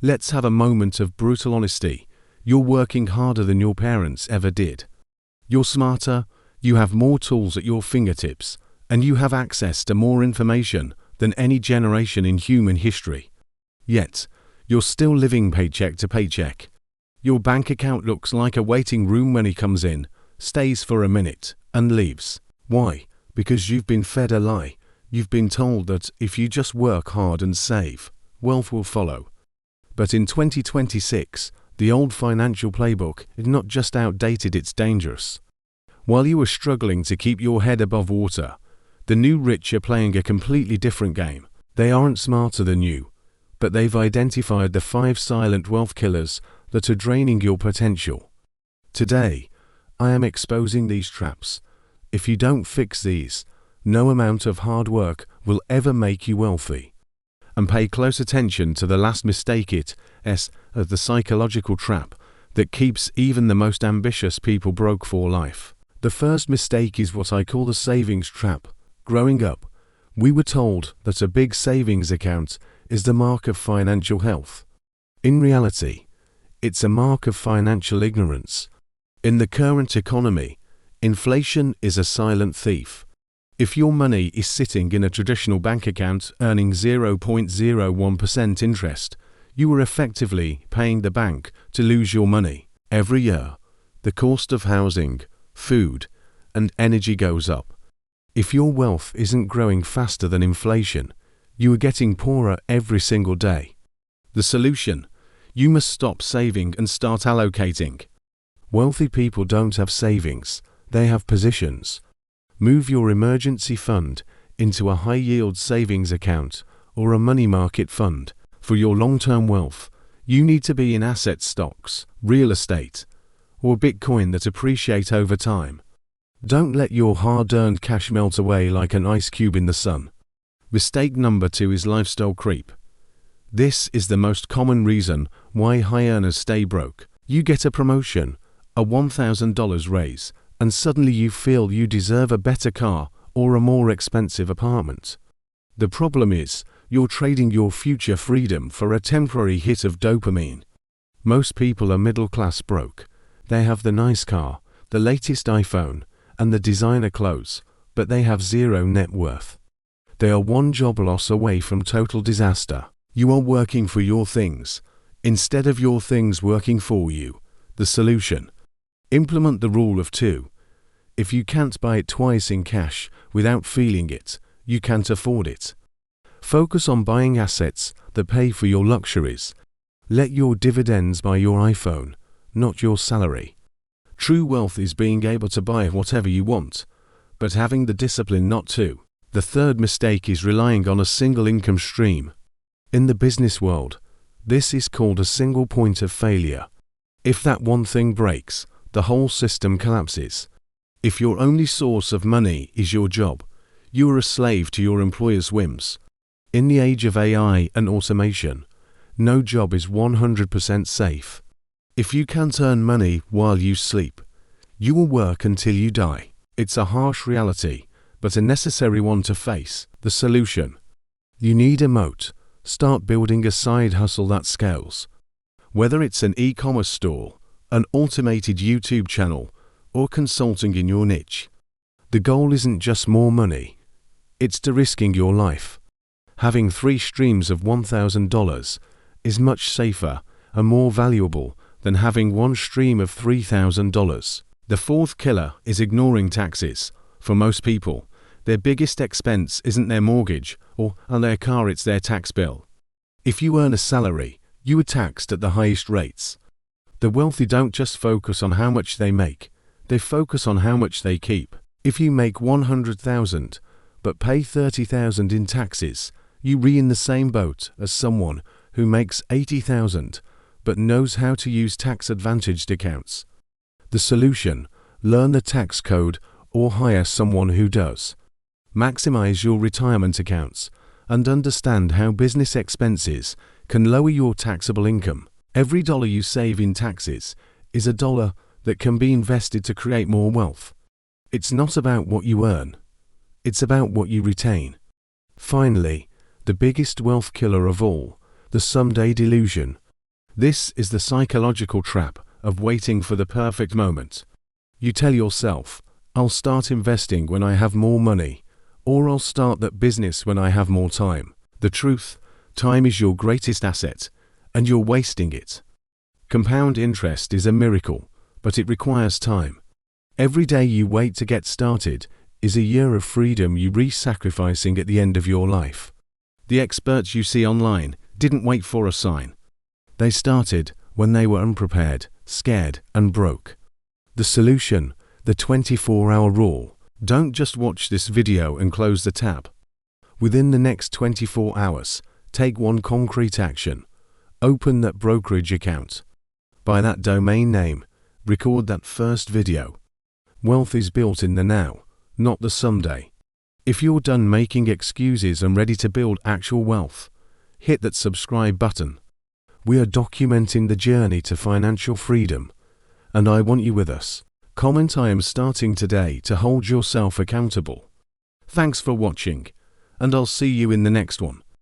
Let's have a moment of brutal honesty. You're working harder than your parents ever did. You're smarter, you have more tools at your fingertips, and you have access to more information than any generation in human history. Yet, you're still living paycheck to paycheck. Your bank account looks like a waiting room when he comes in, stays for a minute, and leaves. Why? Because you've been fed a lie. You've been told that if you just work hard and save, wealth will follow. But in 2026, the old financial playbook is not just outdated, it's dangerous. While you are struggling to keep your head above water, the new rich are playing a completely different game. They aren't smarter than you, but they've identified the 5 silent wealth killers that are draining your potential. Today, I am exposing these traps. If you don't fix these, no amount of hard work will ever make you wealthy. And pay close attention to the last mistake, it is the psychological trap that keeps even the most ambitious people broke for life. The first mistake is what I call the savings trap. Growing up, we were told that a big savings account is the mark of financial health. In reality, it's a mark of financial ignorance. In the current economy, inflation is a silent thief. If your money is sitting in a traditional bank account earning 0.01% interest, you are effectively paying the bank to lose your money. Every year, the cost of housing, food, and energy goes up. If your wealth isn't growing faster than inflation, you are getting poorer every single day. The solution: you must stop saving and start allocating. Wealthy people don't have savings, they have positions. Move your emergency fund into a high-yield savings account or a money market fund. For your long-term wealth, you need to be in asset stocks, real estate, or Bitcoin that appreciate over time. Don't let your hard-earned cash melt away like an ice cube in the sun. Mistake number 2 is lifestyle creep. This is the most common reason why high earners stay broke. You get a promotion, a $1,000 raise, and suddenly you feel you deserve a better car or a more expensive apartment. The problem is, you're trading your future freedom for a temporary hit of dopamine. Most people are middle-class broke. They have the nice car, the latest iPhone, and the designer clothes, but they have zero net worth. They are one job loss away from total disaster. You are working for your things, instead of your things working for you. The solution: implement the rule of 2. If you can't buy it twice in cash without feeling it, you can't afford it. Focus on buying assets that pay for your luxuries. Let your dividends buy your iPhone, not your salary. True wealth is being able to buy whatever you want, but having the discipline not to. The third mistake is relying on a single income stream. In the business world, this is called a single point of failure. If that one thing breaks, the whole system collapses. If your only source of money is your job, you are a slave to your employer's whims. In the age of AI and automation, no job is 100% safe. If you can't earn money while you sleep, you will work until you die. It's a harsh reality, but a necessary one to face. The solution: you need a moat. Start building a side hustle that scales. Whether it's an e-commerce store, an automated YouTube channel, or consulting in your niche, the goal isn't just more money, it's de-risking your life. Having 3 streams of $1,000 is much safer and more valuable than having one stream of $3,000. The fourth killer is ignoring taxes. For most people, their biggest expense isn't their mortgage or their car, it's their tax bill. If you earn a salary, you are taxed at the highest rates. The wealthy don't just focus on how much they make, they focus on how much they keep. If you make $100,000 but pay $30,000 in taxes, you are in the same boat as someone who makes $80,000 but knows how to use tax-advantaged accounts. The solution: learn the tax code or hire someone who does. Maximize your retirement accounts and understand how business expenses can lower your taxable income. Every dollar you save in taxes is a dollar that can be invested to create more wealth. It's not about what you earn, it's about what you retain. Finally, the biggest wealth killer of all, the someday delusion. This is the psychological trap of waiting for the perfect moment. You tell yourself, I'll start investing when I have more money, or I'll start that business when I have more time. The truth, time is your greatest asset, and you're wasting it. Compound interest is a miracle, but it requires time. Every day you wait to get started is a year of freedom you re-sacrificing at the end of your life. The experts you see online didn't wait for a sign. They started when they were unprepared, scared, and broke. The solution, the 24-hour rule. Don't just watch this video and close the tab. Within the next 24 hours, take one concrete action. Open that brokerage account. Buy that domain name. Record that first video. Wealth is built in the now, not the someday. If you're done making excuses and ready to build actual wealth, hit that subscribe button. We are documenting the journey to financial freedom, and I want you with us. Comment I am starting today to hold yourself accountable. Thanks for watching, and I'll see you in the next one.